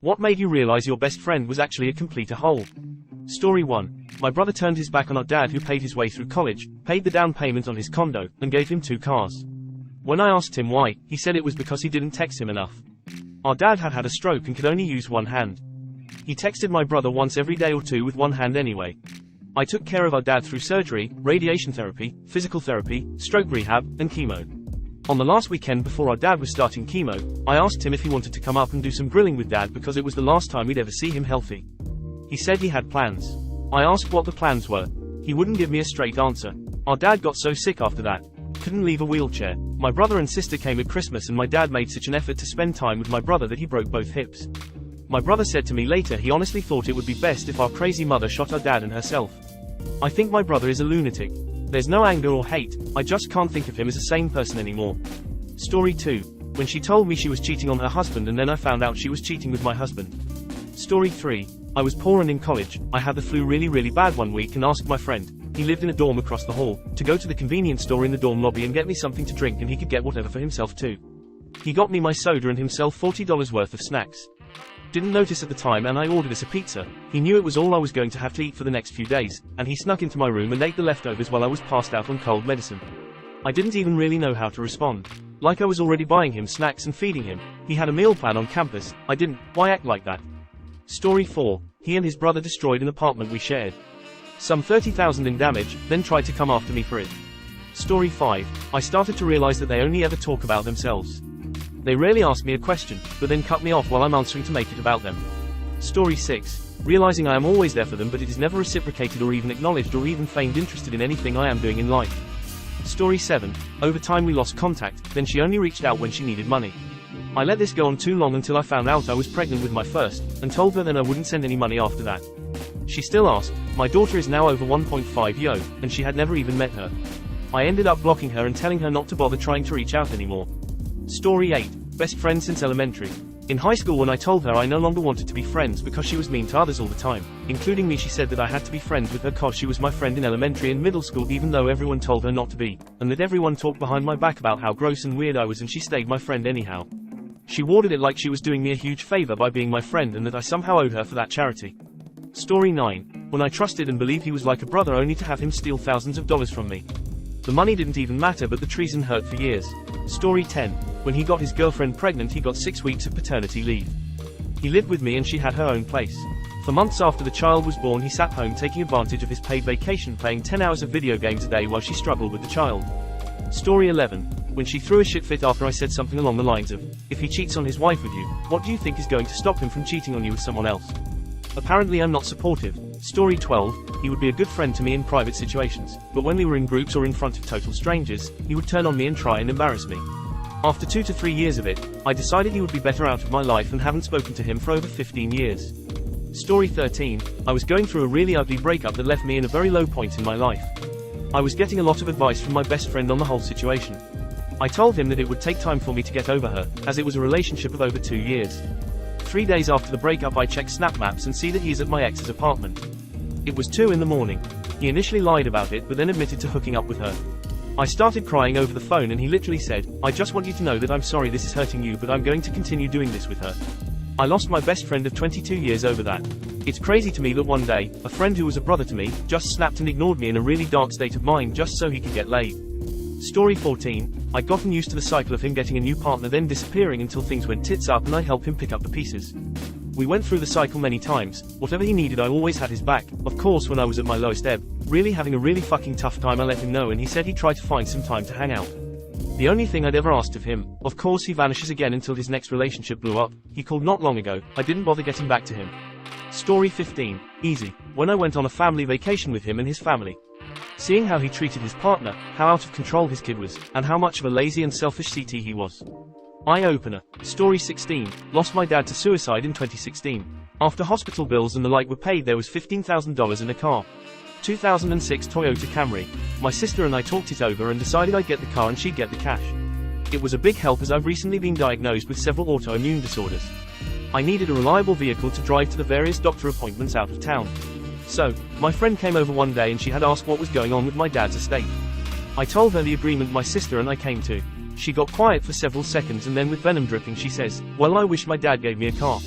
What made you realize your best friend was actually a complete a-hole? Story 1. My brother turned his back on our dad, who paid his way through college, paid the down payment on his condo, and gave him 2 cars. When I asked him why, he said it was because he didn't text him enough. Our dad had had a stroke and could only use one hand. He texted my brother once every day or 2 with one hand anyway. I took care of our dad through surgery, radiation therapy, physical therapy, stroke rehab, and chemo. On the last weekend before our dad was starting chemo, I asked him if he wanted to come up and do some grilling with dad because it was the last time we'd ever see him healthy. He said he had plans. I asked what the plans were. He wouldn't give me a straight answer. Our dad got so sick after that. Couldn't leave a wheelchair. My brother and sister came at Christmas and my dad made such an effort to spend time with my brother that he broke both hips. My brother said to me later he honestly thought it would be best if our crazy mother shot our dad and herself. I think my brother is a lunatic. There's no anger or hate, I just can't think of him as a sane person anymore. Story 2. When she told me she was cheating on her husband and then I found out she was cheating with my husband. Story 3. I was poor and in college. I had the flu really bad one week and asked my friend, he lived in a dorm across the hall, to go to the convenience store in the dorm lobby and get me something to drink, and he could get whatever for himself too. He got me my soda and himself $40 worth of snacks. Didn't notice at the time and I ordered us a pizza. He knew it was all I was going to have to eat for the next few days, and he snuck into my room and ate the leftovers while I was passed out on cold medicine. I didn't even really know how to respond. Like I was already buying him snacks and feeding him. He had a meal plan on campus. I didn't. Why act like that? Story 4. He and his brother destroyed an apartment we shared. Some $30,000 in damage, then tried to come after me for it. Story 5. I started to realize that they only ever talk about themselves. They rarely ask me a question, but then cut me off while I'm answering to make it about them. Story 6. Realizing I am always there for them but it is never reciprocated or even acknowledged or even feigned interested in anything I am doing in life. Story 7. Over time we lost contact, then she only reached out when she needed money. I let this go on too long until I found out I was pregnant with my first, and told her then I wouldn't send any money after that. She still asked. My daughter is now over 1.5 yo, and she had never even met her. I ended up blocking her and telling her not to bother trying to reach out anymore. Story 8. Best friend since elementary. In high school when I told her I no longer wanted to be friends because she was mean to others all the time, including me, she said that I had to be friends with her cause she was my friend in elementary and middle school even though everyone told her not to be, and that everyone talked behind my back about how gross and weird I was and she stayed my friend anyhow. She worded it like she was doing me a huge favor by being my friend and that I somehow owed her for that charity. Story 9. When I trusted and believed he was like a brother only to have him steal thousands of dollars from me. The money didn't even matter but the treason hurt for years. Story 10. When he got his girlfriend pregnant he got 6 weeks of paternity leave. He lived with me and she had her own place. For months after the child was born he sat home taking advantage of his paid vacation playing 10 hours of video games a day while she struggled with the child. Story 11. When she threw a shit fit after I said something along the lines of, if he cheats on his wife with you, what do you think is going to stop him from cheating on you with someone else? Apparently I'm not supportive. Story 12. He would be a good friend to me in private situations, but when we were in groups or in front of total strangers, he would turn on me and try and embarrass me. After 2 to 3 years of it, I decided he would be better out of my life and haven't spoken to him for over 15 years. Story 13. I was going through a really ugly breakup that left me in a very low point in my life. I was getting a lot of advice from my best friend on the whole situation. I told him that it would take time for me to get over her, as it was a relationship of over 2 years. 3 days after the breakup I checked Snap Maps and see that he is at my ex's apartment. It was 2 in the morning. He initially lied about it but then admitted to hooking up with her. I started crying over the phone and he literally said, I just want you to know that I'm sorry this is hurting you but I'm going to continue doing this with her. I lost my best friend of 22 years over that. It's crazy to me that one day, a friend who was a brother to me, just snapped and ignored me in a really dark state of mind just so he could get laid. Story 14. I'd gotten used to the cycle of him getting a new partner then disappearing until things went tits up and I helped him pick up the pieces. We went through the cycle many times. Whatever he needed I always had his back. Of course when I was at my lowest ebb, really having a really fucking tough time, I let him know and he said he'd try to find some time to hang out. The only thing I'd ever asked of him. Of course he vanishes again until his next relationship blew up. He called not long ago. I didn't bother getting back to him. Story 15. Easy. When I went on a family vacation with him and his family. Seeing how he treated his partner, how out of control his kid was, and how much of a lazy and selfish CT he was. Eye-opener. Story 16. Lost my dad to suicide in 2016. After hospital bills and the like were paid there was $15,000 in a car. 2006 Toyota Camry. My sister and I talked it over and decided I'd get the car and she'd get the cash. It was a big help as I've recently been diagnosed with several autoimmune disorders. I needed a reliable vehicle to drive to the various doctor appointments out of town. So, my friend came over one day and she had asked what was going on with my dad's estate. I told her the agreement my sister and I came to. She got quiet for several seconds and then with venom dripping she says, well, I wish my dad gave me a car.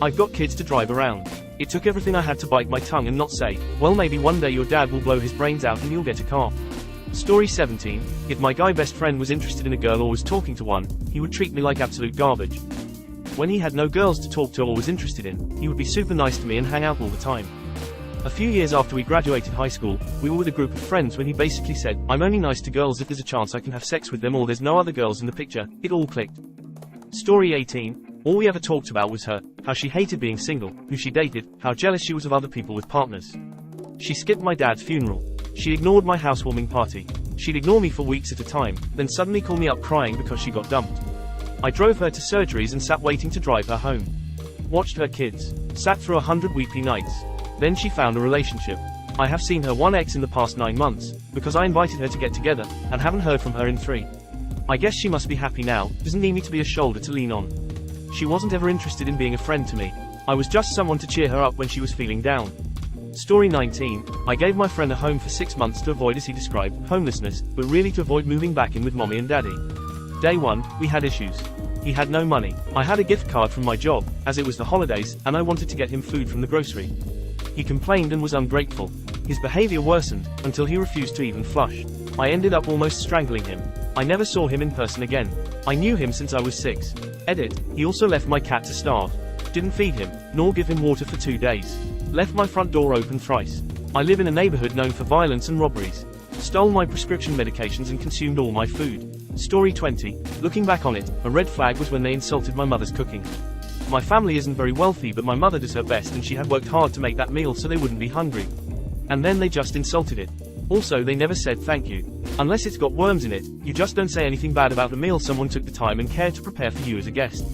I've got kids to drive around. It took everything I had to bite my tongue and not say, well, maybe one day your dad will blow his brains out and you'll get a car. Story 17. If my guy best friend was interested in a girl or was talking to one, he would treat me like absolute garbage. When he had no girls to talk to or was interested in, he would be super nice to me and hang out all the time. A few years after we graduated high school, we were with a group of friends when he basically said, I'm only nice to girls if there's a chance I can have sex with them or there's no other girls in the picture. It all clicked. Story 18. All we ever talked about was her, how she hated being single, who she dated, how jealous she was of other people with partners. She skipped my dad's funeral. She ignored my housewarming party. She'd ignore me for weeks at a time, then suddenly call me up crying because she got dumped. I drove her to surgeries and sat waiting to drive her home. Watched her kids. Sat through 100 weepy nights. Then she found a relationship. I have seen her one ex in the past 9 months, because I invited her to get together, and haven't heard from her in 3. I guess she must be happy now, doesn't need me to be a shoulder to lean on. She wasn't ever interested in being a friend to me. I was just someone to cheer her up when she was feeling down. Story 19. I gave my friend a home for 6 months to avoid, as he described, homelessness, but really to avoid moving back in with mommy and daddy. Day 1, we had issues. He had no money. I had a gift card from my job, as it was the holidays, and I wanted to get him food from the grocery. He complained and was ungrateful. His behavior worsened, until he refused to even flush. I ended up almost strangling him. I never saw him in person again. I knew him since I was 6. Edit. He also left my cat to starve. Didn't feed him, nor give him water for 2 days. Left my front door open thrice. I live in a neighborhood known for violence and robberies. Stole my prescription medications and consumed all my food. Story 20. Looking back on it, a red flag was when they insulted my mother's cooking. My family isn't very wealthy, but my mother does her best and she had worked hard to make that meal so they wouldn't be hungry. And then they just insulted it. Also, they never said thank you. Unless it's got worms in it, you just don't say anything bad about a meal someone took the time and care to prepare for you as a guest.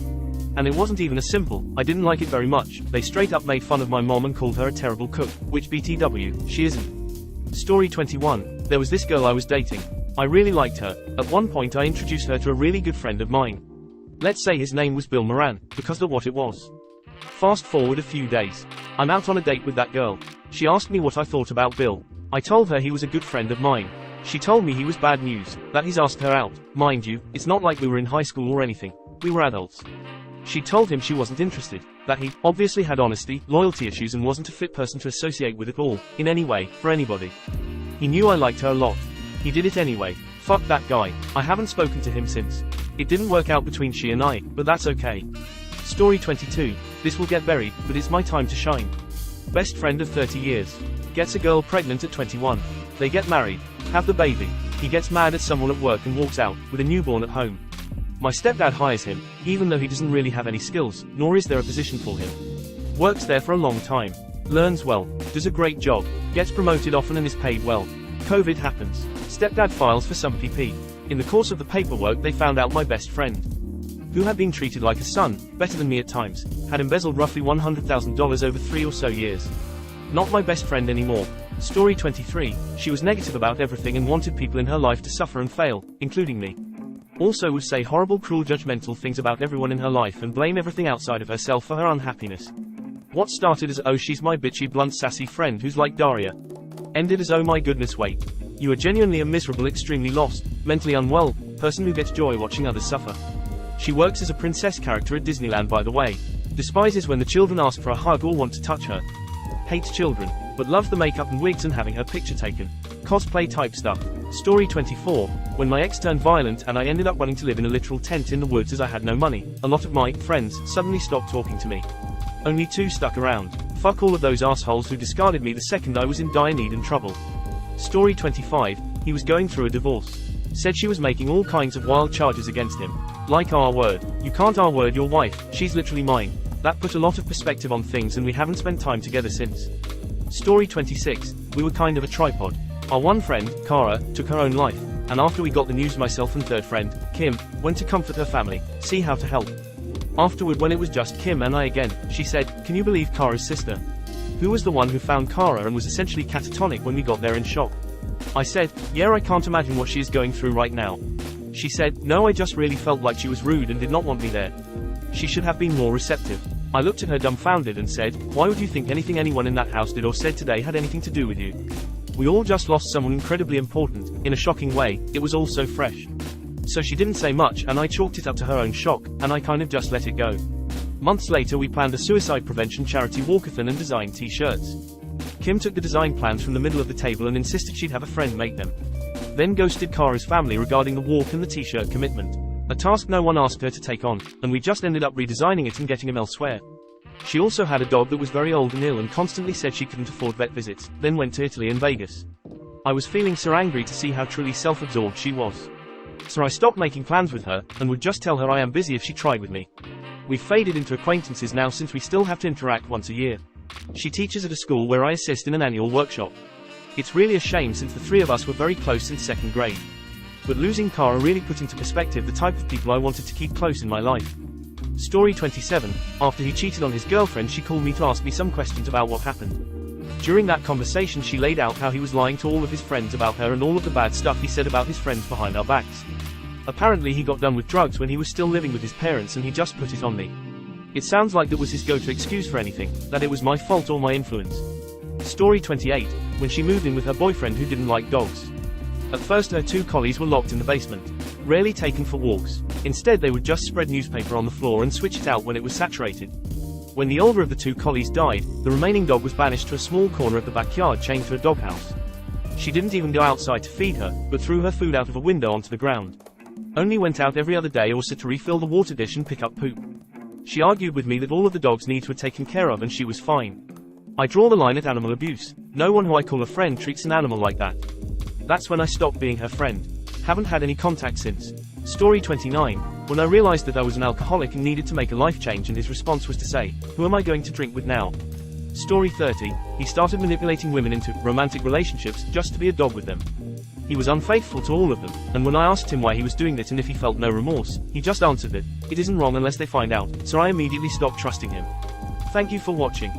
And it wasn't even a simple, I didn't like it very much. They straight up made fun of my mom and called her a terrible cook, which BTW, she isn't. Story 21. There was this girl I was dating. I really liked her. At one point I introduced her to a really good friend of mine. Let's say his name was Bill Moran, because that's what it was. Fast forward a few days. I'm out on a date with that girl. She asked me what I thought about Bill. I told her he was a good friend of mine. She told me he was bad news, that he's asked her out. Mind you, it's not like we were in high school or anything. We were adults. She told him she wasn't interested, that he obviously had honesty, loyalty issues and wasn't a fit person to associate with at all, in any way, for anybody. He knew I liked her a lot. He did it anyway. Fuck that guy. I haven't spoken to him since. It didn't work out between she and I, but that's okay. Story 22. This will get buried, but it's my time to shine. Best friend of 30 years. Gets a girl pregnant at 21. They get married. Have the baby. He gets mad at someone at work and walks out, with a newborn at home. My stepdad hires him, even though he doesn't really have any skills, nor is there a position for him. Works there for a long time. Learns well. Does a great job. Gets promoted often and is paid well. COVID happens. Stepdad files for some PP. In the course of the paperwork they found out my best friend, who had been treated like a son, better than me at times, had embezzled roughly $100,000 over 3 or so years. Not my best friend anymore. Story 23. She was negative about everything and wanted people in her life to suffer and fail, including me. Also would say horrible, cruel, judgmental things about everyone in her life and blame everything outside of herself for her unhappiness. What started as oh she's my bitchy, blunt, sassy friend who's like Daria, ended as oh my goodness wait. You are genuinely a miserable, extremely lost, mentally unwell person who gets joy watching others suffer. She works as a princess character at Disneyland, by the way. Despises when the children ask for a hug or want to touch her. Hates children, but loves the makeup and wigs and having her picture taken. Cosplay type stuff. Story 24. When my ex turned violent and I ended up wanting to live in a literal tent in the woods as I had no money, a lot of my friends suddenly stopped talking to me. Only 2 stuck around. Fuck all of those assholes who discarded me the second I was in dire need and trouble. Story 25. He was going through a divorce. Said she was making all kinds of wild charges against him. Like R-word. You can't R-word your wife, she's literally mine. That put a lot of perspective on things and we haven't spent time together since. Story 26. We were kind of a tripod. Our one friend, Kara, took her own life, and after we got the news myself and third friend, Kim, went to comfort her family, see how to help. Afterward when it was just Kim and I again, she said, can you believe Kara's sister? Who was the one who found Kara and was essentially catatonic when we got there in shock. I said, yeah, I can't imagine what she is going through right now. She said, no, I just really felt like she was rude and did not want me there. She should have been more receptive. I looked at her dumbfounded and said, why would you think anything anyone in that house did or said today had anything to do with you? We all just lost someone incredibly important, in a shocking way, it was all so fresh. So she didn't say much and I chalked it up to her own shock, and I kind of just let it go. Months later we planned a suicide prevention charity walkathon and designed t-shirts. Kim took the design plans from the middle of the table and insisted she'd have a friend make them. Then ghosted Kara's family regarding the walk and the t-shirt commitment. A task no one asked her to take on, and we just ended up redesigning it and getting him elsewhere. She also had a dog that was very old and ill and constantly said she couldn't afford vet visits, then went to Italy and Vegas. I was feeling so angry to see how truly self-absorbed she was. So I stopped making plans with her, and would just tell her I am busy if she tried with me. We've faded into acquaintances now since we still have to interact once a year. She teaches at a school where I assist in an annual workshop. It's really a shame since the three of us were very close since second grade. But losing Kara really put into perspective the type of people I wanted to keep close in my life. Story 27, after he cheated on his girlfriend she called me to ask me some questions about what happened. During that conversation she laid out how he was lying to all of his friends about her and all of the bad stuff he said about his friends behind our backs. Apparently he got done with drugs when he was still living with his parents and he just put it on me. It sounds like that was his go-to excuse for anything, that it was my fault or my influence. Story 28, when she moved in with her boyfriend who didn't like dogs. At first her two collies were locked in the basement, rarely taken for walks. Instead they would just spread newspaper on the floor and switch it out when it was saturated. When the older of the two collies died, the remaining dog was banished to a small corner of the backyard chained to a doghouse. She didn't even go outside to feed her, but threw her food out of a window onto the ground. Only went out every other day or so to refill the water dish and pick up poop. She argued with me that all of the dog's needs were taken care of and she was fine. I draw the line at animal abuse. No one who I call a friend treats an animal like that. That's when I stopped being her friend. Haven't had any contact since. Story 29, when I realized that I was an alcoholic and needed to make a life change and his response was to say, "Who am I going to drink with now?" Story 30, he started manipulating women into romantic relationships just to be a dog with them. He was unfaithful to all of them, and when I asked him why he was doing it and if he felt no remorse, he just answered that, "It isn't wrong unless they find out," so I immediately stopped trusting him. Thank you for watching.